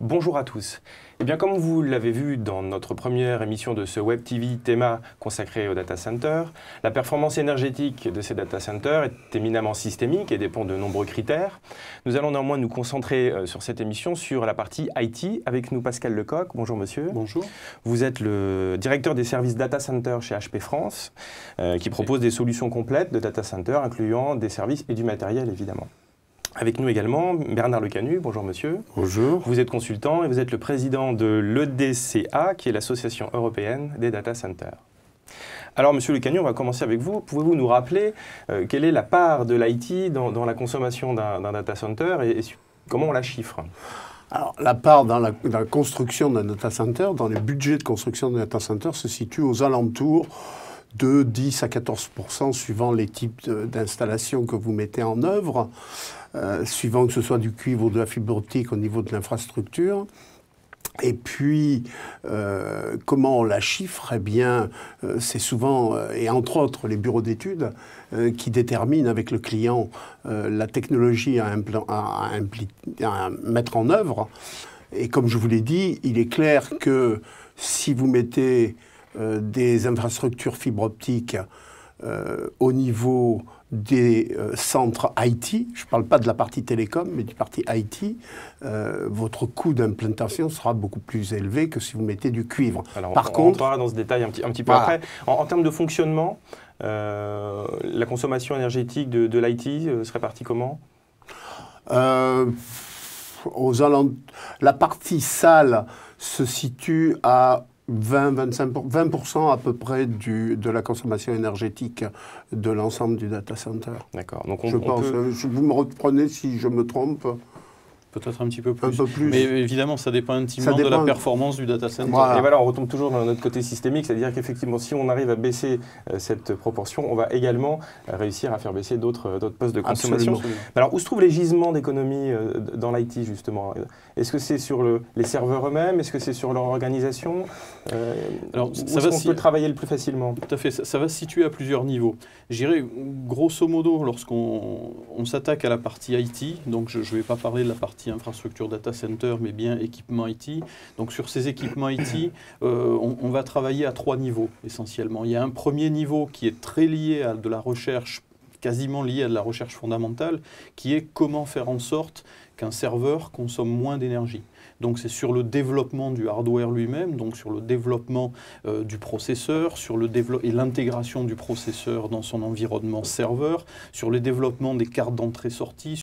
Bonjour à tous. Eh bien, comme vous l'avez vu dans notre première émission de ce Web TV Théma consacré au data center, la performance énergétique de ces data centers est éminemment systémique et dépend de nombreux critères. Nous allons néanmoins nous concentrer sur cette émission sur la partie IT. Avec nous, Pascal Lecoq. Bonjour monsieur. Bonjour. Vous êtes le directeur des services data center chez HP France, qui propose des solutions complètes de data center, incluant des services et du matériel évidemment. Avec nous également, Bernard Lecanu. Bonjour monsieur. Bonjour. Vous êtes consultant et vous êtes le président de l'EDCA, qui est l'Association européenne des data centers. Alors monsieur Lecanu, on va commencer avec vous. Pouvez-vous nous rappeler quelle est la part de l'IT dans la consommation d'un data center et comment on la chiffre? Alors, la part dans la construction d'un data center, dans les budgets de construction d'un data center, se situe aux alentours de 10 à 14% suivant les types d'installations que vous mettez en œuvre, suivant que ce soit du cuivre ou de la fibre optique au niveau de l'infrastructure. Et puis, comment on la chiffre? Eh bien, c'est souvent, et entre autres les bureaux d'études, qui déterminent avec le client la technologie à mettre en œuvre. Et comme je vous l'ai dit, il est clair que si vous mettez des infrastructures fibre optique au niveau des centres IT, je ne parle pas de la partie télécom, mais du partie IT, votre coût d'implantation sera beaucoup plus élevé que si vous mettez du cuivre. Alors, Par on contre, rentrera dans ce détail un petit peu après. En termes de fonctionnement, la consommation énergétique de l'IT serait partie comment? la partie salle se situe à 20% à peu près de la consommation énergétique de l'ensemble du data center. D'accord. Donc Je pense. Vous me reprenez si je me trompe. Peut-être un petit peu plus. Un peu plus. Mais évidemment, ça dépend intimement de la performance du data center. Voilà. Et voilà, on retombe toujours dans notre côté systémique, c'est-à-dire qu'effectivement, si on arrive à baisser cette proportion, on va également réussir à faire baisser d'autres postes de consommation. Absolument. Alors, où se trouvent les gisements d'économie dans l'IT, justement? Est-ce que c'est sur les serveurs eux-mêmes? Est-ce que c'est sur leur organisation? Alors, où est-ce qu'on peut travailler le plus facilement? Tout à fait, ça va se situer à plusieurs niveaux. Je dirais, grosso modo, lorsqu'on s'attaque à la partie IT, donc je ne vais pas parler de la partie infrastructure data center, mais bien équipement IT. Donc sur ces équipements IT, on va travailler à 3 niveaux essentiellement. Il y a un premier niveau qui est très lié à de la recherche, quasiment lié à de la recherche fondamentale, qui est comment faire en sorte qu'un serveur consomme moins d'énergie. Donc c'est sur le développement du hardware lui-même, donc sur le développement du processeur, et l'intégration du processeur dans son environnement serveur, sur le développement des cartes d'entrée-sortie,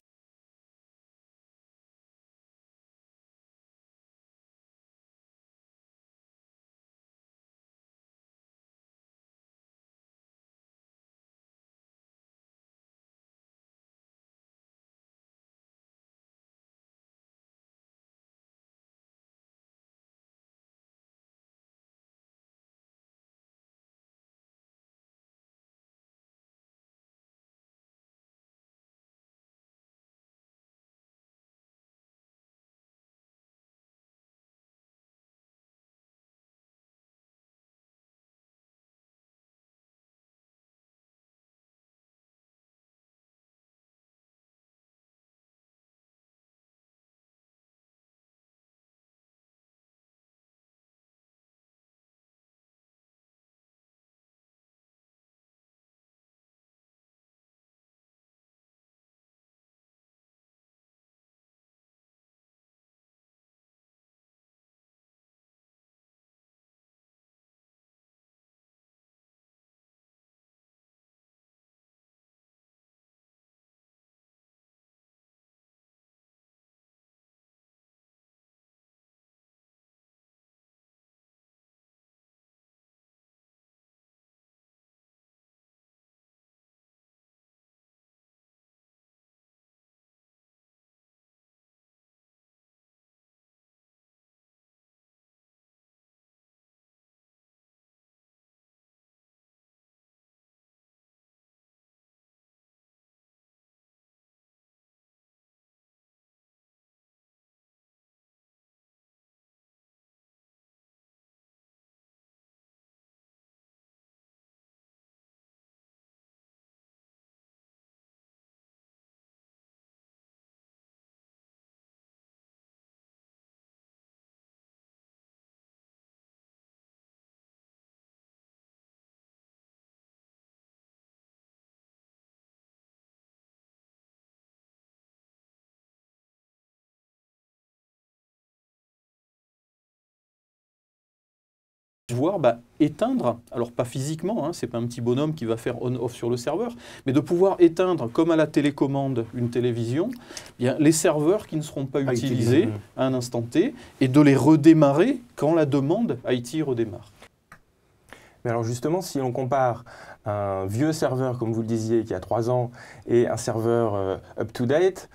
pouvoir éteindre, alors pas physiquement, c'est pas un petit bonhomme qui va faire on-off sur le serveur, mais de pouvoir éteindre, comme à la télécommande, une télévision, bien, les serveurs qui ne seront pas utilisés à un instant T, et de les redémarrer quand la demande IT redémarre. Mais alors justement, si on compare un vieux serveur, comme vous le disiez, qui a 3 ans, et un serveur up-to-date,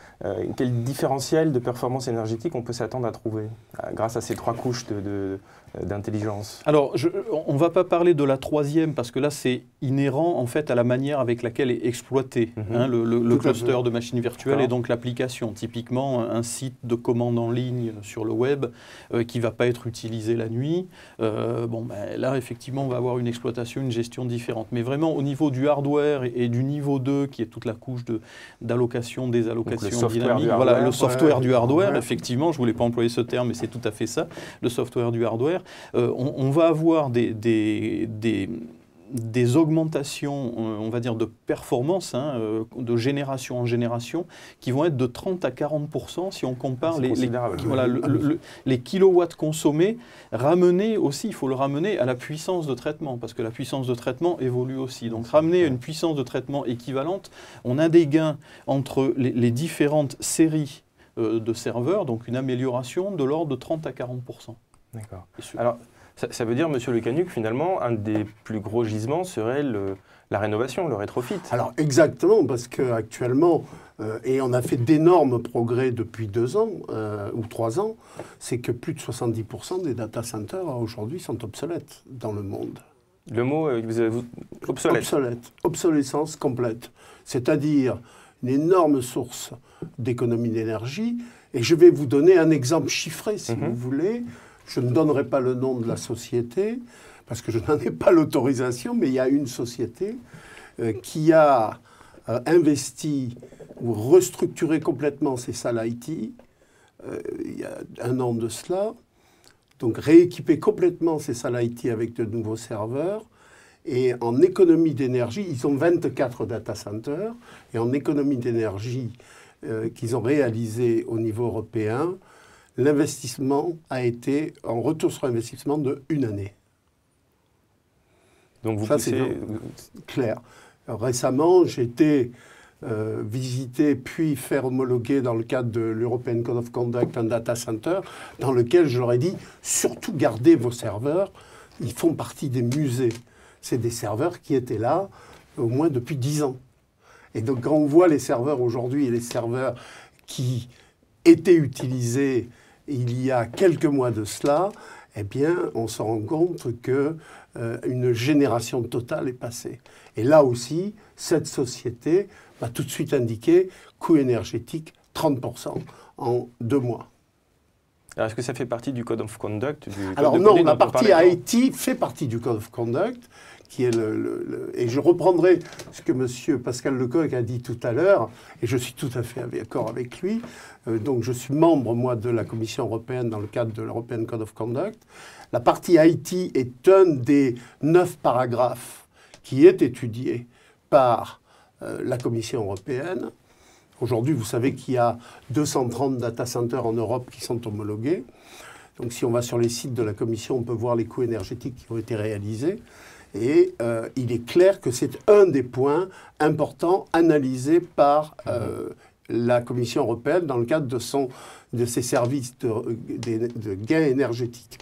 quel différentiel de performance énergétique on peut s'attendre à trouver grâce à ces 3 couches d'intelligence? Alors, on ne va pas parler de la 3e, parce que là, c'est inhérent en fait à la manière avec laquelle est exploité le cluster de machines virtuelles et donc l'application. Typiquement, un site de commande en ligne sur le web qui ne va pas être utilisé la nuit. Là, effectivement, on va avoir une exploitation, une gestion différente. Mais vraiment, au niveau du hardware et du niveau 2, qui est toute la couche d'allocation, désallocation dynamique, voilà, le software du hardware, effectivement, je ne voulais pas employer ce terme, mais c'est tout à fait ça, le software du hardware. On va avoir des augmentations, on va dire, de performance, de génération en génération, qui vont être de 30 à 40% si on compare les kilowatts consommés, ramenés aussi, il faut le ramener à la puissance de traitement, parce que la puissance de traitement évolue aussi. Donc ramener à une puissance de traitement équivalente, on a des gains entre les différentes séries de serveurs, donc une amélioration de l'ordre de 30 à 40%. D'accord. Alors, ça veut dire, Monsieur Le Canuc, finalement, un des plus gros gisements serait la rénovation, le rétrofit. Alors, exactement, parce qu'actuellement, et on a fait d'énormes progrès depuis 2 ans ou 3 ans, c'est que plus de 70% des data centers aujourd'hui sont obsolètes dans le monde. Le mot, obsolète. Obsolète, obsolescence complète. C'est-à-dire une énorme source d'économie d'énergie. Et je vais vous donner un exemple chiffré, si vous voulez. Je ne donnerai pas le nom de la société, parce que je n'en ai pas l'autorisation, mais il y a une société qui a investi ou restructuré complètement ses salles IT il y a 1 an de cela. Donc rééquiper complètement ses salles IT avec de nouveaux serveurs. Et en économie d'énergie, ils ont 24 data centers. Et en économie d'énergie qu'ils ont réalisé au niveau européen, l'investissement a été en retour sur investissement de 1 année. Donc vous c'est clair. Alors, récemment, j'ai été visiter puis faire homologuer dans le cadre de l'European Code of Conduct un data center dans lequel je leur ai dit surtout gardez vos serveurs, ils font partie des musées. C'est des serveurs qui étaient là au moins depuis 10 ans. Et donc quand on voit les serveurs aujourd'hui et les serveurs qui étaient utilisés il y a quelques mois de cela, eh bien, on se rend compte qu'une génération totale est passée. Et là aussi, cette société va tout de suite indiquer coût énergétique 30% en 2 mois. Alors, est-ce que ça fait partie du Code of Conduct Alors non, la partie IT fait partie du Code of Conduct, qui est et je reprendrai ce que M. Pascal Lecoq a dit tout à l'heure, et je suis tout à fait d'accord avec lui. Donc je suis membre, moi, de la Commission européenne dans le cadre de l'European Code of Conduct. La partie IT est un des 9 paragraphes qui est étudié par la Commission européenne. Aujourd'hui, vous savez qu'il y a 230 data centers en Europe qui sont homologués. Donc si on va sur les sites de la Commission, on peut voir les coûts énergétiques qui ont été réalisés. Et il est clair que c'est un des points importants analysés par la Commission européenne dans le cadre de ses services de gains énergétiques.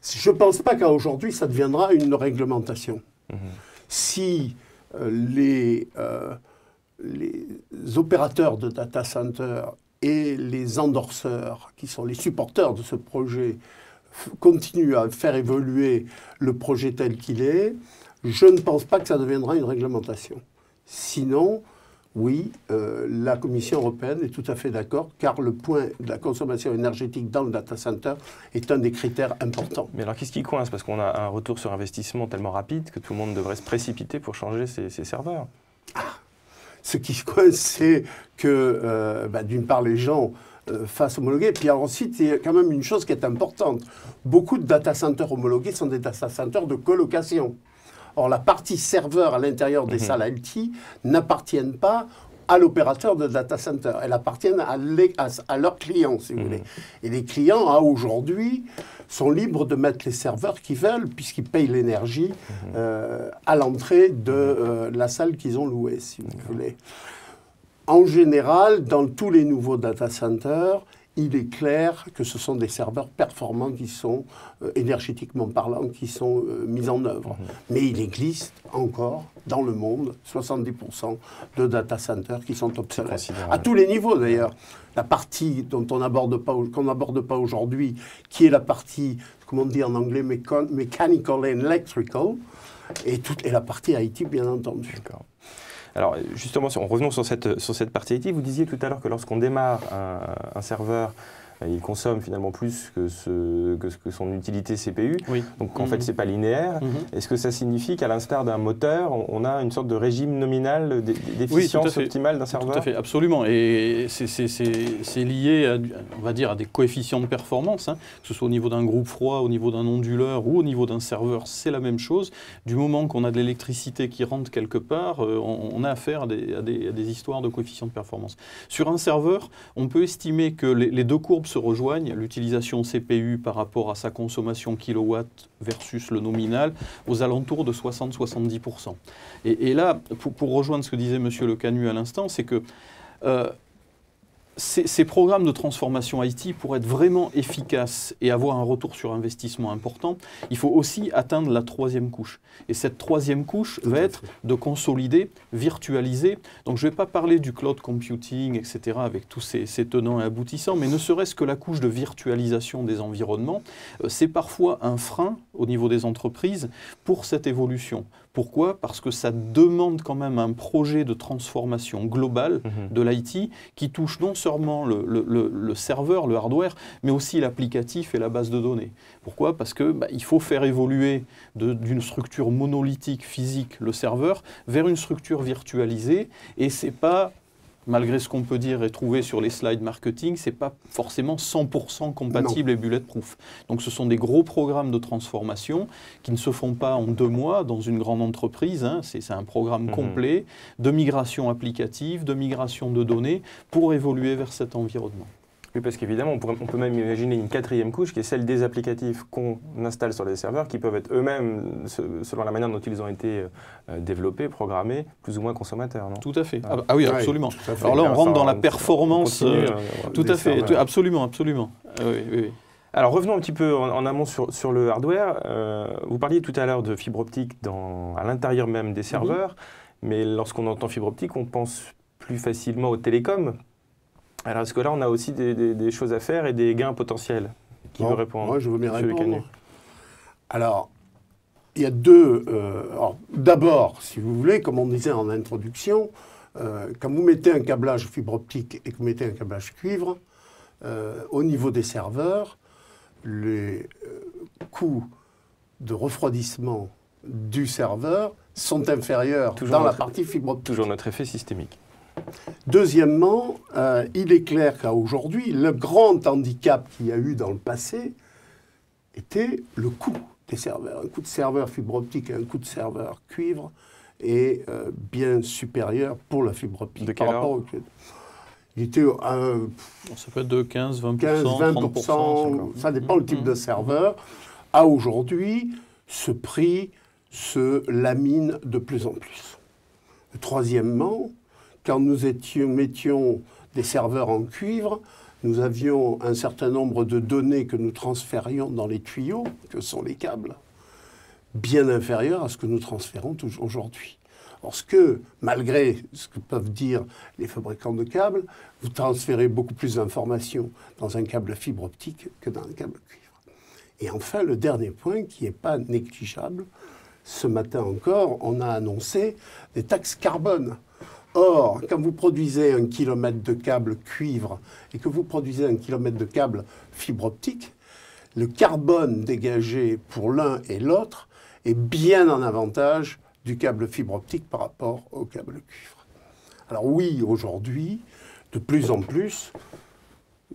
Je ne pense pas qu'à aujourd'hui, ça deviendra une réglementation. Si les opérateurs de data centers et les endorseurs, qui sont les supporters de ce projet, continuent à faire évoluer le projet tel qu'il est, je ne pense pas que ça deviendra une réglementation. Sinon, oui, la Commission européenne est tout à fait d'accord, car le point de la consommation énergétique dans le data center est un des critères importants. Mais alors, qu'est-ce qui coince? Parce qu'on a un retour sur investissement tellement rapide que tout le monde devrait se précipiter pour changer ses serveurs. Ce qui coince, c'est que, d'une part, les gens fassent homologuer. Puis ensuite, il y a quand même une chose qui est importante. Beaucoup de data centers homologués sont des data centers de colocation. Or, la partie serveur à l'intérieur des salles IT n'appartiennent pas à l'opérateur de data center. Elles appartiennent à leurs clients, si vous voulez. Et les clients, aujourd'hui, sont libres de mettre les serveurs qu'ils veulent, puisqu'ils payent l'énergie à l'entrée de la salle qu'ils ont louée, si vous voulez. En général, dans tous les nouveaux data centers, il est clair que ce sont des serveurs performants qui sont, énergétiquement parlant, qui sont mis en œuvre. Mais il existe encore, dans le monde, 70% de data centers qui sont obsolètes. À tous les niveaux, d'ailleurs. La partie dont qu'on n'aborde pas aujourd'hui, qui est la partie, comment on dit en anglais, mechanical and electrical, et la partie IT, bien entendu. D'accord. Alors justement, revenons sur cette partie IT. Vous disiez tout à l'heure que lorsqu'on démarre un serveur, il consomme finalement plus que son utilité CPU. Oui. Donc en fait, ce n'est pas linéaire. Est-ce que ça signifie qu'à l'instar d'un moteur, on a une sorte de régime nominal d'efficience optimale d'un serveur? Tout à fait, absolument. Et c'est lié, on va dire, à des coefficients de performance, hein, que ce soit au niveau d'un groupe froid, au niveau d'un onduleur ou au niveau d'un serveur, c'est la même chose. Du moment qu'on a de l'électricité qui rentre quelque part, on a affaire à des histoires de coefficients de performance. Sur un serveur, on peut estimer que les deux courbes se rejoignent, l'utilisation CPU par rapport à sa consommation kilowatt versus le nominal, aux alentours de 60-70%. Et là, pour rejoindre ce que disait M. Le Canu à l'instant, c'est que ces programmes de transformation IT, pour être vraiment efficaces et avoir un retour sur investissement important, il faut aussi atteindre la troisième couche. Et cette troisième couche va être de consolider, virtualiser. Donc je ne vais pas parler du cloud computing, etc., avec tous ces tenants et aboutissants, mais ne serait-ce que la couche de virtualisation des environnements, c'est parfois un frein au niveau des entreprises pour cette évolution. Pourquoi? Parce que ça demande quand même un projet de transformation globale de l'IT qui touche non seulement le serveur, le hardware, mais aussi l'applicatif et la base de données. Pourquoi? Parce que il faut faire évoluer d'une structure monolithique physique le serveur vers une structure virtualisée, et c'est pas, malgré ce qu'on peut dire et trouver sur les slides marketing, c'est pas forcément 100% compatible et bulletproof. Donc ce sont des gros programmes de transformation qui ne se font pas en 2 mois dans une grande entreprise, hein. C'est un programme complet de migration applicative, de migration de données pour évoluer vers cet environnement. Oui, parce qu'évidemment, on peut même imaginer une 4e couche qui est celle des applicatifs qu'on installe sur les serveurs, qui peuvent être eux-mêmes, selon la manière dont ils ont été développés, programmés, plus ou moins consommateurs, non? Tout à fait. Ah oui, absolument. Alors là, on rentre dans la performance. Tout à fait, absolument, absolument. Oui. Alors revenons un petit peu en amont sur le hardware. Vous parliez tout à l'heure de fibre optique à l'intérieur même des serveurs, mais lorsqu'on entend fibre optique, on pense plus facilement aux télécoms. Alors, est-ce que là, on a aussi des choses à faire et des gains potentiels? Qui veut répondre? Moi, je veux bien répondre. Alors, il y a deux... d'abord, si vous voulez, comme on disait en introduction, quand vous mettez un câblage fibre optique et que vous mettez un câblage cuivre, au niveau des serveurs, les coûts de refroidissement du serveur sont inférieurs dans la partie fibre optique. Toujours notre effet systémique. Deuxièmement, il est clair qu'aujourd'hui, le grand handicap qu'il y a eu dans le passé était le coût des serveurs. Un coût de serveur fibre optique et un coût de serveur cuivre est bien supérieur pour la fibre optique. De quel ordre? Il était ça peut être de 15-20%, 30%, ça dépend le type de serveur. À aujourd'hui, ce prix se lamine de plus en plus. Troisièmement, quand nous mettions des serveurs en cuivre, nous avions un certain nombre de données que nous transférions dans les tuyaux, que sont les câbles, bien inférieurs à ce que nous transférons aujourd'hui. Lorsque, malgré ce que peuvent dire les fabricants de câbles, vous transférez beaucoup plus d'informations dans un câble fibre optique que dans un câble cuivre. Et enfin, le dernier point qui n'est pas négligeable, ce matin encore, on a annoncé des taxes carbone. Or, quand vous produisez 1 kilomètre de câble cuivre et que vous produisez 1 kilomètre de câble fibre optique, le carbone dégagé pour l'un et l'autre est bien en avantage du câble fibre optique par rapport au câble cuivre. Alors oui, aujourd'hui, de plus en plus,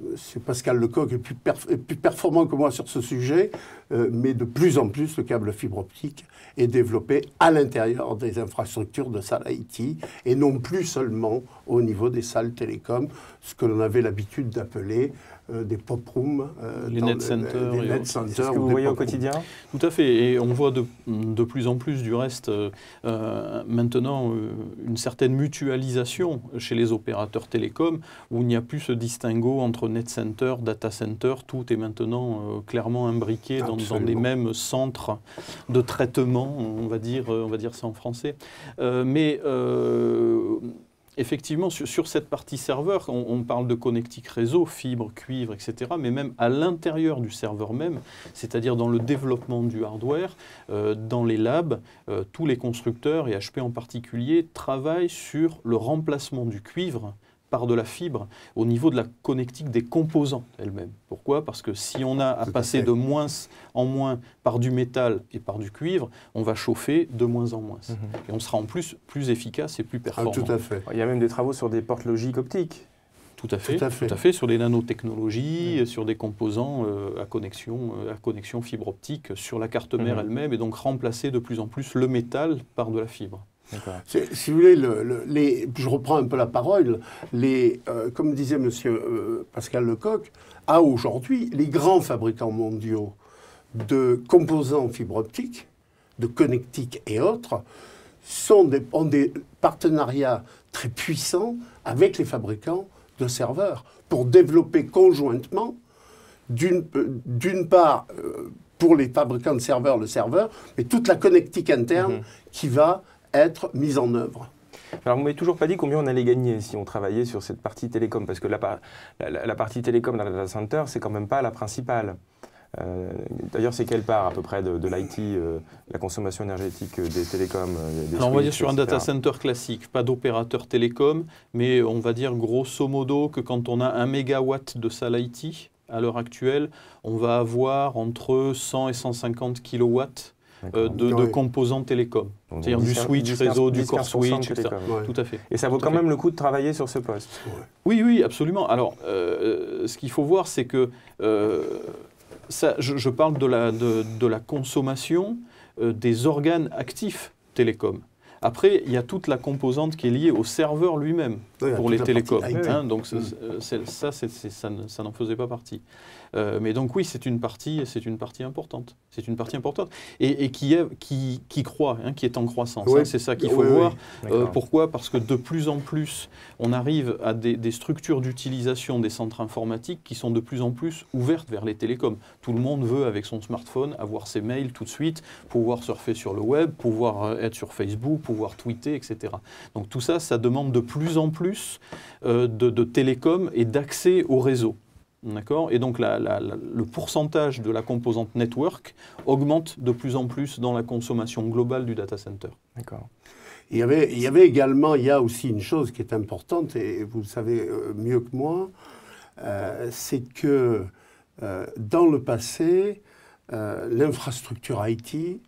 M. Pascal Lecoq est plus performant que moi sur ce sujet, mais de plus en plus, le câble fibre optique est développé à l'intérieur des infrastructures de salles IT et non plus seulement au niveau des salles télécom, ce que l'on avait l'habitude d'appeler des pop rooms, les net centers. C'est ce que vous voyez au quotidien? Tout à fait, et on voit de plus en plus du reste maintenant une certaine mutualisation chez les opérateurs télécoms où il n'y a plus ce distinguo entre net center, data center, tout est maintenant clairement imbriqué dans des mêmes centres de traitement, on va dire ça en français. Effectivement, sur cette partie serveur, on parle de connectique réseau, fibre, cuivre, etc. Mais même à l'intérieur du serveur même, c'est-à-dire dans le développement du hardware, dans les labs, tous les constructeurs, et HP en particulier, travaillent sur le remplacement du cuivre par de la fibre au niveau de la connectique des composants elles-mêmes. Pourquoi? Parce que si on a à passer de moins en moins par du métal et par du cuivre, on va chauffer de moins en moins. Et on sera en plus efficace et plus performant. Tout à fait. Il y a même des travaux sur des portes logiques optiques. Tout à fait, sur des nanotechnologies, sur des composants à connexion fibre optique sur la carte mère elle-même, et donc remplacer de plus en plus le métal par de la fibre. Si vous voulez, je reprends un peu la parole, comme disait M. Pascal Lecoq, à aujourd'hui, les grands fabricants mondiaux de composants fibre optique, de connectiques et autres, ont des partenariats très puissants avec les fabricants de serveurs pour développer conjointement, d'une part, pour les fabricants de serveurs, le serveur, mais toute la connectique interne qui va être mise en œuvre. Alors, vous ne m'avez toujours pas dit combien on allait gagner si on travaillait sur cette partie télécom, parce que la partie télécom dans le data center, c'est quand même pas la principale. D'ailleurs, c'est quelle part à peu près de l'IT, la consommation énergétique des télécoms Alors, on va dire sur un data center classique, pas d'opérateur télécom, mais on va dire grosso modo que quand on a 1 mégawatt de salle IT, à l'heure actuelle, on va avoir entre 100 et 150 kilowatts de composants télécom. C'est-à-dire du switch réseau, du core switch, etc. Tout à fait. Et ça vaut quand même le coup de travailler sur ce poste. Oui, absolument. Alors, ce qu'il faut voir, c'est que je parle de la consommation des organes actifs télécom. Après, il y a toute la composante qui est liée au serveur lui-même pour les télécoms. Donc ça n'en faisait pas partie. Mais donc oui, c'est une partie importante. C'est une partie importante et qui croît, qui est en croissance. C'est ça qu'il faut voir. Pourquoi? Parce que de plus en plus, on arrive à des structures d'utilisation des centres informatiques qui sont de plus en plus ouvertes vers les télécoms. Tout le monde veut, avec son smartphone, avoir ses mails tout de suite, pouvoir surfer sur le web, pouvoir être sur Facebook, pouvoir tweeter, etc. Donc tout ça, ça demande de plus en plus de télécoms et d'accès au réseau. D'accord ? Et donc le pourcentage de la composante network augmente de plus en plus dans la consommation globale du data center. D'accord. Il y avait également, il y a aussi une chose qui est importante, et vous le savez mieux que moi, c'est que dans le passé, l'infrastructure IT,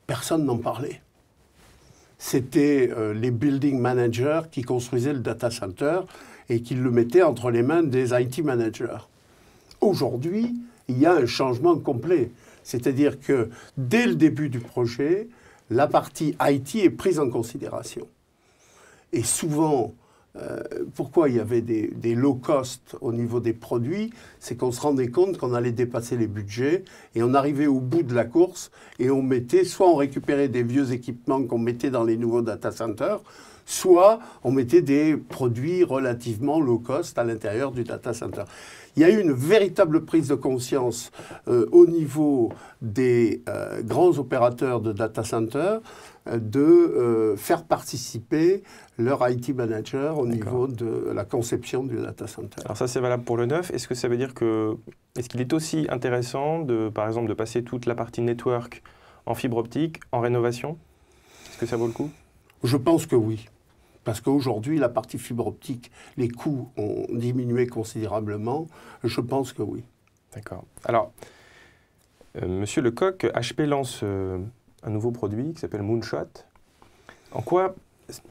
personne n'en parlait. C'était les building managers qui construisaient le data center et qui le mettaient entre les mains des IT managers. Aujourd'hui, il y a un changement complet. C'est-à-dire que dès le début du projet, la partie IT est prise en considération. Et souvent, pourquoi il y avait des low cost au niveau des produits, c'est qu'on se rendait compte qu'on allait dépasser les budgets et on arrivait au bout de la course et on mettait, soit on récupérait des vieux équipements qu'on mettait dans les nouveaux data centers, soit on mettait des produits relativement low cost à l'intérieur du data center. Il y a eu une véritable prise de conscience au niveau des grands opérateurs de data center de faire participer leur IT manager au niveau de la conception du data center. Alors ça, c'est valable pour le neuf. Est-ce que ça veut dire que... Est-ce qu'il est aussi intéressant, par exemple, de passer toute la partie network en fibre optique, en rénovation? Est-ce que ça vaut le coup? Je pense que oui. Parce qu'aujourd'hui, la partie fibre optique, les coûts ont diminué considérablement. Je pense que oui. D'accord. Alors, Monsieur Lecoq, HP lance un nouveau produit qui s'appelle Moonshot. En quoi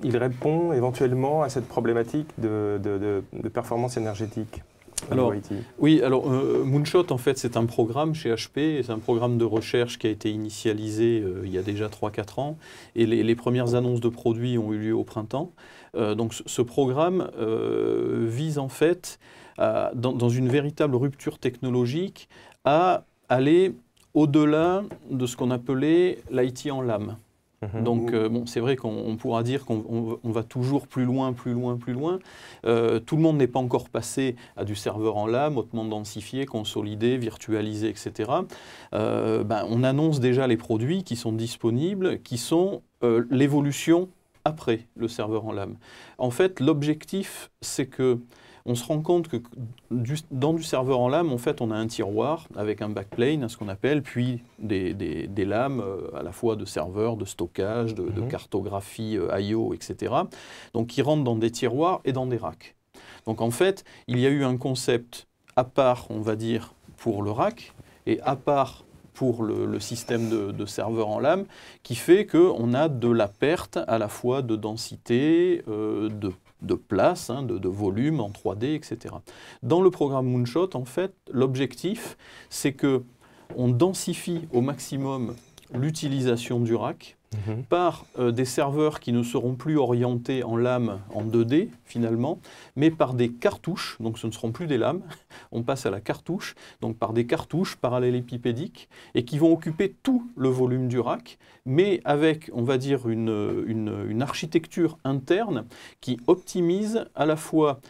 il répond éventuellement à cette problématique de performance énergétique? Alors, oui, alors Moonshot, en fait, c'est un programme chez HP, c'est un programme de recherche qui a été initialisé il y a déjà 3-4 ans, et les premières annonces de produits ont eu lieu au printemps. Donc ce programme vise en fait, dans une véritable rupture technologique, à aller au-delà de ce qu'on appelait l'IT en lame. Donc, bon, c'est vrai qu'on pourra dire qu'on va toujours plus loin, plus loin, plus loin. Tout le monde n'est pas encore passé à du serveur en lame, hautement densifié, consolidé, virtualisé, etc. On annonce déjà les produits qui sont disponibles, qui sont l'évolution après le serveur en lame. En fait, l'objectif, c'est que on se rend compte que dans du serveur en lame, en fait, on a un tiroir avec un backplane, ce qu'on appelle, puis des lames à la fois de serveur, de stockage, de cartographie I/O, etc. Donc, qui rentrent dans des tiroirs et dans des racks. Donc, en fait, il y a eu un concept à part, on va dire, pour le rack, et à part pour le système de serveur en lame, qui fait qu'on a de la perte à la fois de densité, de place, de volume en 3D, etc. Dans le programme Moonshot, en fait, l'objectif, c'est qu'on densifie au maximum l'utilisation du rack par des serveurs qui ne seront plus orientés en lame en 2D, finalement, mais par des cartouches, donc ce ne seront plus des lames, on passe à la cartouche, donc par des cartouches parallélépipédiques, et qui vont occuper tout le volume du rack, mais avec, on va dire, une architecture interne qui optimise à la fois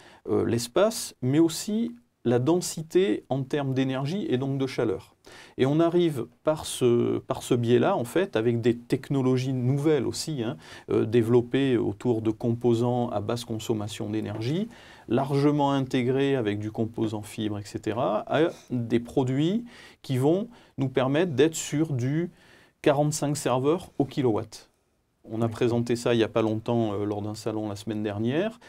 l'espace, mais aussi la densité en termes d'énergie et donc de chaleur. Et on arrive par ce biais-là, en fait, avec des technologies nouvelles aussi, développées autour de composants à basse consommation d'énergie, largement intégrés avec du composant fibre, etc., à des produits qui vont nous permettre d'être sur du 45 serveurs au kilowatt. On a présenté ça il n'y a pas longtemps lors d'un salon la semaine dernière.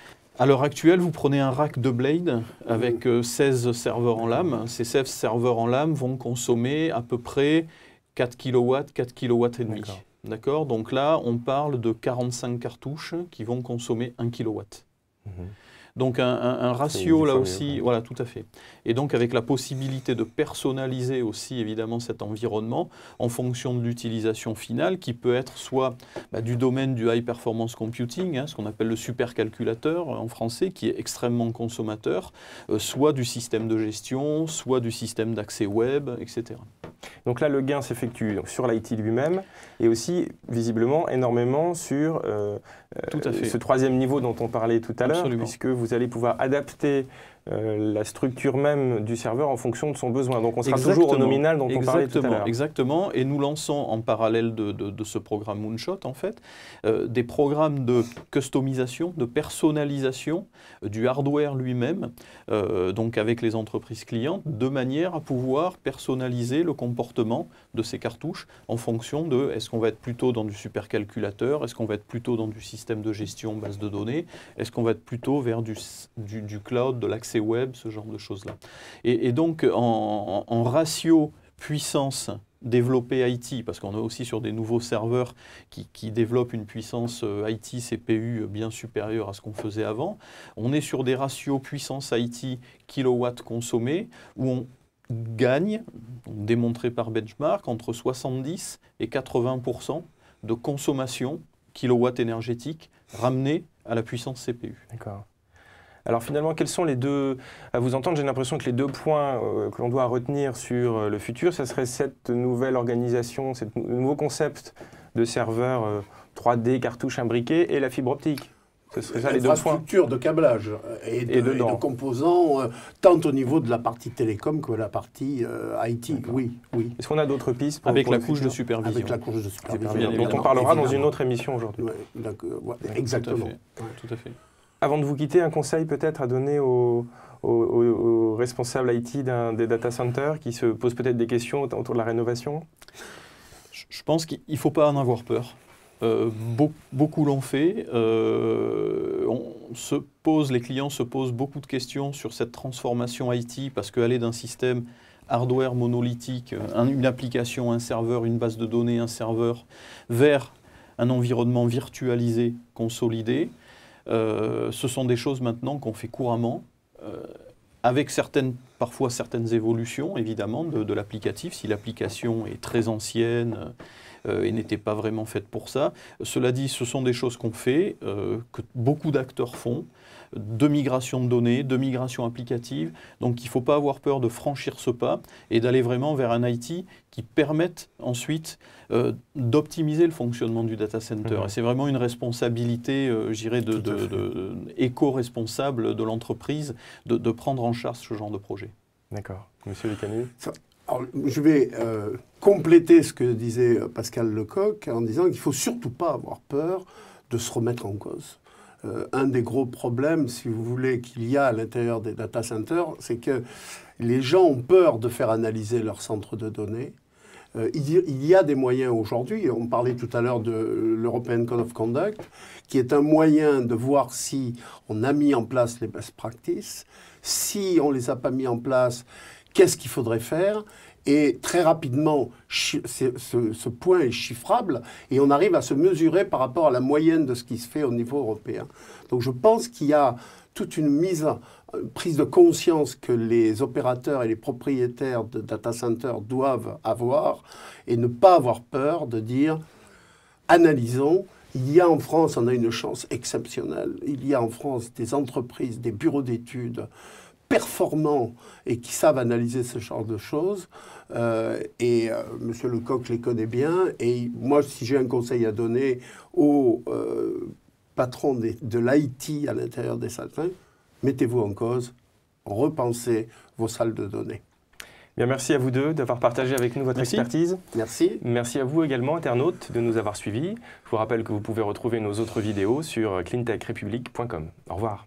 À l'heure actuelle, vous prenez un rack de Blade avec 16 serveurs en lame. Ces 16 serveurs en lame vont consommer à peu près 4 kW, 4 kW et demi. D'accord. Donc là, on parle de 45 cartouches qui vont consommer 1 kW. Donc un ratio là aussi, voilà, tout à fait. Et donc avec la possibilité de personnaliser aussi évidemment cet environnement en fonction de l'utilisation finale qui peut être soit du domaine du high performance computing, ce qu'on appelle le supercalculateur en français, qui est extrêmement consommateur, soit du système de gestion, soit du système d'accès web, etc. Donc là, le gain s'effectue sur l'IT lui-même et aussi, visiblement, énormément sur ce troisième niveau dont on parlait tout à l'heure, puisque vous allez pouvoir adapter la structure même du serveur en fonction de son besoin. Donc on sera toujours au nominal dont on parlait tout à l'heure. Exactement, et nous lançons en parallèle de ce programme Moonshot, en fait, des programmes de customisation, de personnalisation du hardware lui-même, donc avec les entreprises clientes, de manière à pouvoir personnaliser le comportement de ces cartouches en fonction de est-ce qu'on va être plutôt dans du supercalculateur, est-ce qu'on va être plutôt dans du système de gestion base de données, est-ce qu'on va être plutôt vers du cloud, de l'accès web, ce genre de choses-là. Et donc, en ratio puissance développée IT, parce qu'on est aussi sur des nouveaux serveurs qui développent une puissance IT CPU bien supérieure à ce qu'on faisait avant, on est sur des ratios puissance IT kilowatts consommés, où on gagne, démontré par benchmark, entre 70 et 80% de consommation kilowatt énergétique ramenée à la puissance CPU. D'accord. Alors finalement, quels sont les deux, à vous entendre, j'ai l'impression que les deux points que l'on doit retenir sur le futur, ça serait cette nouvelle organisation, ce nouveau concept de serveur 3D, cartouche imbriquée et la fibre optique. Ce serait ça les deux points. L'infrastructure de câblage et de composants, tant au niveau de la partie télécom que la partie IT. Oui. Est-ce qu'on a d'autres pistes avec la couche de supervision. Avec la couche de supervision. Dont on parlera dans une autre émission aujourd'hui. Exactement. Tout à fait. Avant de vous quitter, un conseil peut-être à donner aux responsables IT des data centers qui se posent peut-être des questions autour de la rénovation? Je pense qu'il ne faut pas en avoir peur. Beaucoup l'ont fait. Les clients se posent beaucoup de questions sur cette transformation IT parce qu'aller d'un système hardware monolithique, une application, un serveur, une base de données, un serveur, vers un environnement virtualisé, consolidé, ce sont des choses maintenant qu'on fait couramment. avec parfois certaines évolutions, évidemment, de l'applicatif, si l'application est très ancienne et n'était pas vraiment faite pour ça. Cela dit, ce sont des choses qu'on fait, que beaucoup d'acteurs font, de migration de données, de migration applicative. Donc il ne faut pas avoir peur de franchir ce pas et d'aller vraiment vers un IT qui permette ensuite d'optimiser le fonctionnement du data center. Et c'est vraiment une responsabilité, je dirais, éco-responsable de l'entreprise de prendre en charge ce genre de projet. D'accord. Monsieur Lecanu? Alors, je vais compléter ce que disait Pascal Lecoq en disant qu'il ne faut surtout pas avoir peur de se remettre en cause. Un des gros problèmes, si vous voulez, qu'il y a à l'intérieur des data centers, c'est que les gens ont peur de faire analyser leur centre de données. Il y a des moyens aujourd'hui, on parlait tout à l'heure de l'European Code of Conduct, qui est un moyen de voir si on a mis en place les best practices, si on ne les a pas mis en place, qu'est-ce qu'il faudrait faire. Et très rapidement, ce point est chiffrable et on arrive à se mesurer par rapport à la moyenne de ce qui se fait au niveau européen. Donc je pense qu'il y a toute une prise de conscience que les opérateurs et les propriétaires de data centers doivent avoir et ne pas avoir peur de dire « analysons ». Il y a en France, on a une chance exceptionnelle, il y a en France des entreprises, des bureaux d'études performants et qui savent analyser ce genre de choses. M. Lecoq les connaît bien. Et moi, si j'ai un conseil à donner aux patrons de l'IT à l'intérieur des salles, mettez-vous en cause, repensez vos salles de données. Bien, merci à vous deux d'avoir partagé avec nous votre expertise. Merci. Merci à vous également, internautes, de nous avoir suivis. Je vous rappelle que vous pouvez retrouver nos autres vidéos sur cleantechrepublic.com. Au revoir.